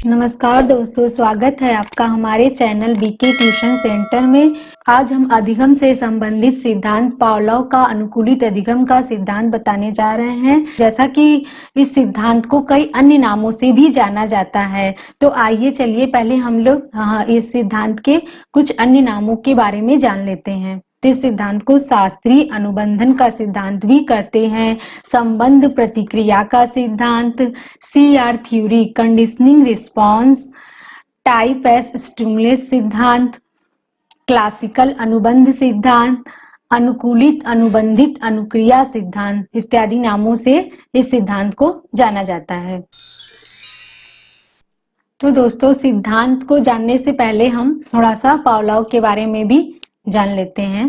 नमस्कार दोस्तों, स्वागत है आपका हमारे चैनल बीके ट्यूशन सेंटर में। आज हम अधिगम से संबंधित सिद्धांत पावलोव का अनुकूलित अधिगम का सिद्धांत बताने जा रहे हैं। जैसा कि इस सिद्धांत को कई अन्य नामों से भी जाना जाता है, तो आइए चलिए पहले हम लोग इस सिद्धांत के कुछ अन्य नामों के बारे में जान लेते हैं। इस सिद्धांत को शास्त्रीय अनुबंधन का सिद्धांत भी कहते हैं, संबंध प्रतिक्रिया का सिद्धांत, CR theory, conditioning response, type S stimulus सिद्धांत, क्लासिकल अनुबंध सिद्धांत, अनुकूलित अनुबंधित अनुक्रिया सिद्धांत इत्यादि नामों से इस सिद्धांत को जाना जाता है। तो दोस्तों, सिद्धांत को जानने से पहले हम थोड़ा सा पावलोव के बारे में भी जान लेते हैं।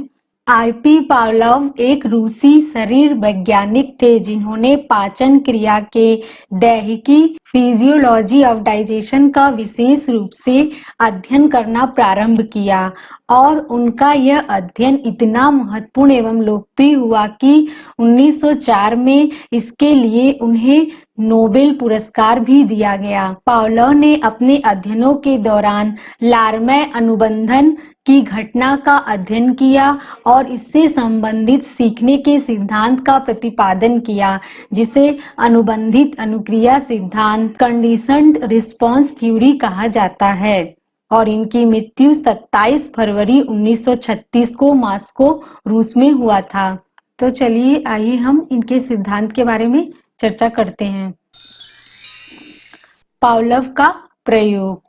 IP पावलोव एक रूसी शरीर वैज्ञानिक थे जिन्होंने पाचन क्रिया के दैहिकी फिजियोलॉजी ऑफ डाइजेशन का विशेष रूप से अध्ययन करना प्रारंभ किया और उनका यह अध्ययन इतना महत्वपूर्ण एवं लोकप्रिय हुआ कि 1904 में इसके लिए उन्हें नोबेल पुरस्कार भी दिया गया। पावलोव ने अपने अध्ययनों के दौरान लार्मय अनुबंधन की घटना का अध्ययन किया और इससे संबंधित सीखने के सिद्धांत का प्रतिपादन किया, जिसे अनुबंधित अनुक्रिया सिद्धांत, कंडीशन्ड रिस्पॉन्स थ्योरी कहा जाता है। और इनकी मृत्यु 27 फरवरी 1936 को मॉस्को, रूस में हुआ था। तो चलिए आइए हम इनके सिद्धांत के बारे में चर्चा करते हैं। पावलोव का प्रयोग।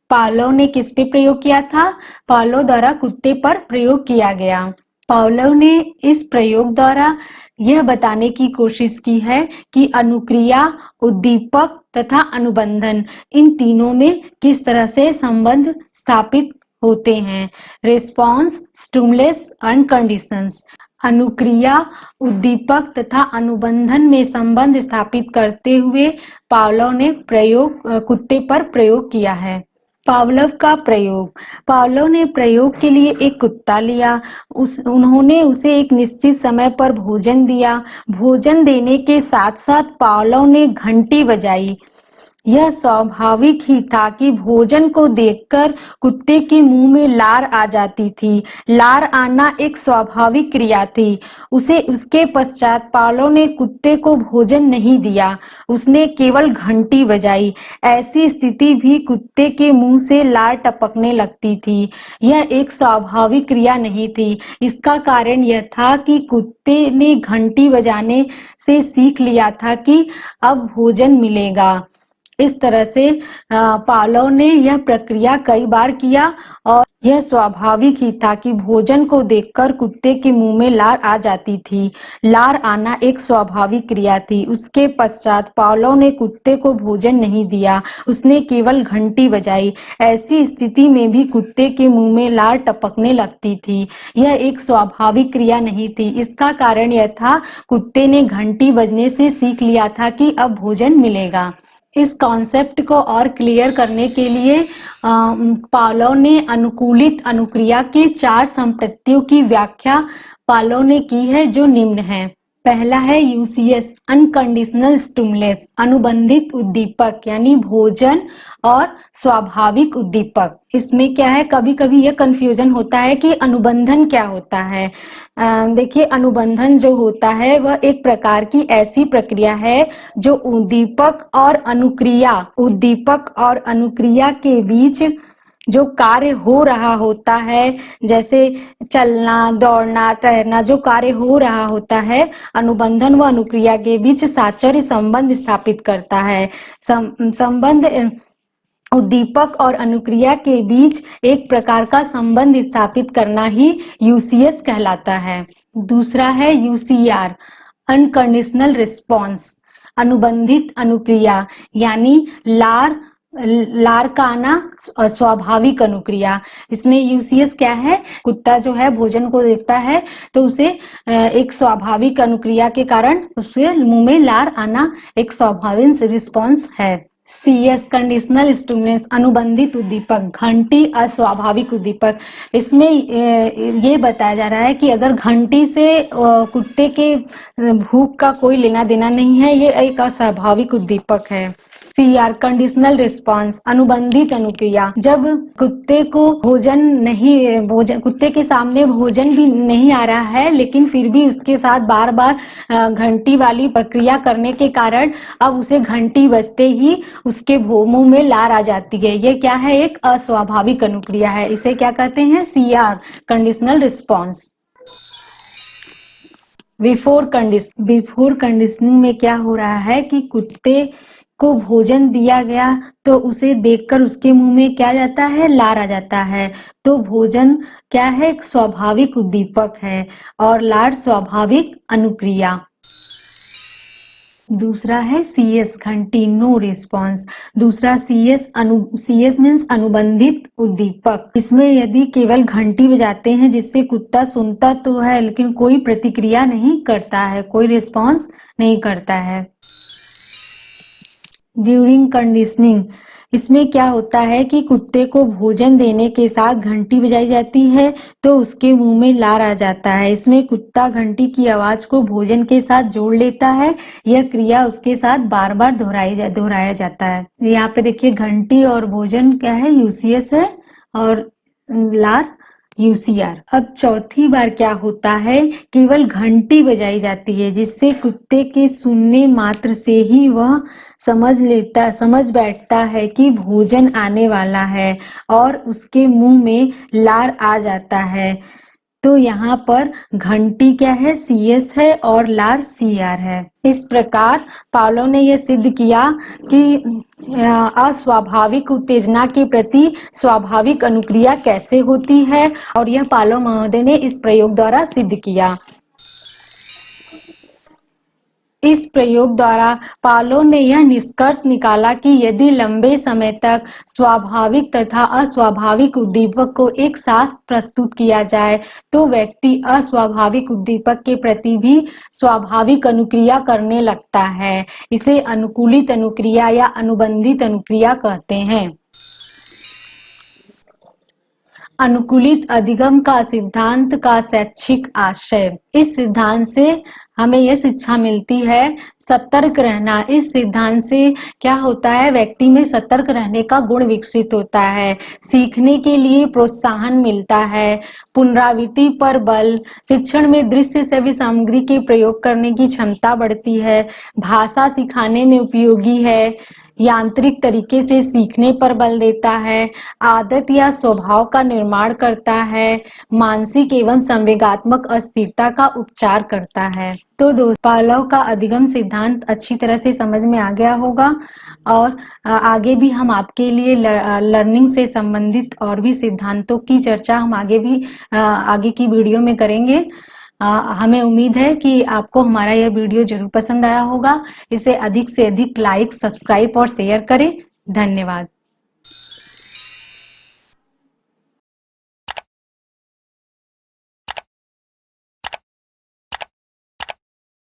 पावलोव ने किस पे प्रयोग किया था? पावलोव द्वारा कुत्ते पर प्रयोग किया गया। पावलोव ने इस प्रयोग द्वारा यह बताने की कोशिश की है कि अनुक्रिया, उद्दीपक तथा अनुबंधन, इन तीनों में किस तरह से संबंध स्थापित होते हैं। Response, stimulus and conditions. अनुक्रिया, उद्दीपक तथा अनुबंधन में संबंध स्थापित करते हुए पावलोव ने कुत्ते पर प्रयोग किया है। पावलोव का प्रयोग। पावलोव ने प्रयोग के लिए एक कुत्ता लिया। उन्होंने उसे एक निश्चित समय पर भोजन दिया। भोजन देने के साथ साथ पावलोव ने घंटी बजाई। यह स्वाभाविक ही था कि भोजन को देखकर कुत्ते के मुंह में लार आ जाती थी। लार आना एक स्वाभाविक क्रिया थी। उसके पश्चात पावलोव ने कुत्ते को भोजन नहीं दिया, उसने केवल घंटी बजाई। ऐसी स्थिति भी कुत्ते के मुंह से लार टपकने लगती थी। यह एक स्वाभाविक क्रिया नहीं थी। इसका कारण यह था कि कुत्ते ने घंटी बजाने से सीख लिया था कि अब भोजन मिलेगा। इस तरह से पावलोव ने यह प्रक्रिया कई बार किया और यह स्वाभाविक ही था कि भोजन को देखकर कुत्ते के मुंह में लार आ जाती थी। लार आना एक स्वाभाविक क्रिया थी। उसके पश्चात पावलोव ने कुत्ते को भोजन नहीं दिया, उसने केवल घंटी बजाई। ऐसी स्थिति में भी कुत्ते के मुंह में लार टपकने लगती थी। यह एक स्वाभाविक क्रिया नहीं थी। इसका कारण यह था, कुत्ते ने घंटी बजने से सीख लिया था कि अब भोजन मिलेगा। इस कॉन्सेप्ट को और क्लियर करने के लिए पावलोव ने अनुकूलित अनुक्रिया के 4 संप्रत्यों की व्याख्या पावलोव ने की है, जो निम्न है। पहला है UCS, अनकंडीशनल स्टिमुलस, अनुबंधित उद्दीपक, यानी भोजन और स्वाभाविक उद्दीपक। इसमें क्या है, कभी कभी यह कंफ्यूजन होता है कि अनुबंधन क्या होता है। देखिए, अनुबंधन जो होता है वह एक प्रकार की ऐसी प्रक्रिया है जो उद्दीपक और अनुक्रिया के बीच जो कार्य हो रहा होता है, जैसे चलना, दौड़ना, तैरना, जो कार्य हो रहा होता है, अनुबंधन व अनुक्रिया के बीच साचर्य संबंध स्थापित करता है। संबंध उद्दीपक और अनुक्रिया के बीच एक प्रकार का संबंध स्थापित करना ही UCS कहलाता है। दूसरा है UCR, अनकंडीशनल रिस्पॉन्स, अनुबंधित अनुक्रिया, यानी लार का आना स्वाभाविक अनुक्रिया। इसमें UCS क्या है, कुत्ता जो है भोजन को देखता है तो उसे एक स्वाभाविक अनुक्रिया के कारण उसके मुंह में लार आना एक स्वाभाविक रिस्पॉन्स है। CS, कंडीशनल स्टिमुलस, अनुबंधित उद्दीपक, घंटी अस्वाभाविक उद्दीपक। इसमें ये बताया जा रहा है कि अगर घंटी से कुत्ते के भूख का कोई लेना देना नहीं है, ये एक अस्वाभाविक उद्दीपक है। CR कंडीशनल रिस्पॉन्स, अनुबंधित अनुक्रिया। जब कुत्ते को कुत्ते के सामने भोजन भी नहीं आ रहा है, लेकिन फिर भी उसके साथ बार बार घंटी वाली प्रक्रिया करने के कारण अब उसे घंटी बजते ही उसके मुंह में लार आ जाती है। ये क्या है? एक अस्वाभाविक अनुक्रिया है। इसे क्या कहते हैं? CR conditional response. Before conditioning में क्या हो रहा है कि कुत्ते को भोजन दिया गया तो उसे देखकर उसके मुंह में क्या जाता है? लार आ जाता है। तो भोजन क्या है? एक स्वाभाविक उद्दीपक है और लार स्वाभाविक अनुक्रिया। दूसरा है CS घंटी, नो रिस्पॉन्स। दूसरा CS मीन्स अनुबंधित उद्दीपक। इसमें यदि केवल घंटी बजाते हैं जिससे कुत्ता सुनता तो है लेकिन कोई प्रतिक्रिया नहीं करता है, कोई रिस्पॉन्स नहीं करता है। ड्यूरिंग कंडीशनिंग, इसमें क्या होता है कि कुत्ते को भोजन देने के साथ घंटी बजाई जाती है तो उसके मुंह में लार आ जाता है। इसमें कुत्ता घंटी की आवाज को भोजन के साथ जोड़ लेता है। यह क्रिया उसके साथ बार बार दोहराया जाता है। यहाँ पे देखिए घंटी और भोजन क्या है? UCS है और लार UCR। अब चौथी बार क्या होता है? केवल घंटी बजाई जाती है जिससे कुत्ते के सुनने मात्र से ही वह समझ बैठता है कि भोजन आने वाला है और उसके मुंह में लार आ जाता है। तो यहाँ पर घंटी क्या है? CS है और लार CR है। इस प्रकार पावलोव ने यह सिद्ध किया कि अस्वाभाविक उत्तेजना के प्रति स्वाभाविक अनुक्रिया कैसे होती है, और यह पावलोव महोदय ने इस प्रयोग द्वारा सिद्ध किया। इस प्रयोग द्वारा पावलोव ने यह निष्कर्ष निकाला कि यदि लंबे समय तक स्वाभाविक तथा अस्वाभाविक उद्दीपक को एक साथ प्रस्तुत किया जाए तो व्यक्ति अस्वाभाविक उद्दीपक के प्रति भी स्वाभाविक अनुक्रिया करने लगता है। इसे अनुकूलित अनुक्रिया या अनुबंधित अनुक्रिया कहते हैं। अनुकूलित अधिगम का सिद्धांत का शैक्षिक आशय। इस सिद्धांत से हमें यह शिक्षा मिलती है सतर्क रहना। इस सिद्धांत से क्या होता है? व्यक्ति में सतर्क रहने का गुण विकसित होता है, सीखने के लिए प्रोत्साहन मिलता है, पुनरावृत्ति पर बल, शिक्षण में दृश्य श्रव्य सामग्री के प्रयोग करने की क्षमता बढ़ती है, भाषा सिखाने में उपयोगी है, यांत्रिक तरीके से सीखने पर बल देता है, आदत या स्वभाव का निर्माण करता है, मानसिक एवं संवेगात्मक अस्थिरता का उपचार करता है। तो दोस्तों, पावलोव का अधिगम सिद्धांत अच्छी तरह से समझ में आ गया होगा और आगे भी हम आपके लिए लर्निंग से संबंधित और भी सिद्धांतों की चर्चा हम आगे की वीडियो में करेंगे। हमें उम्मीद है कि आपको हमारा यह वीडियो जरूर पसंद आया होगा। इसे अधिक से अधिक लाइक, सब्सक्राइब और शेयर करें। धन्यवाद।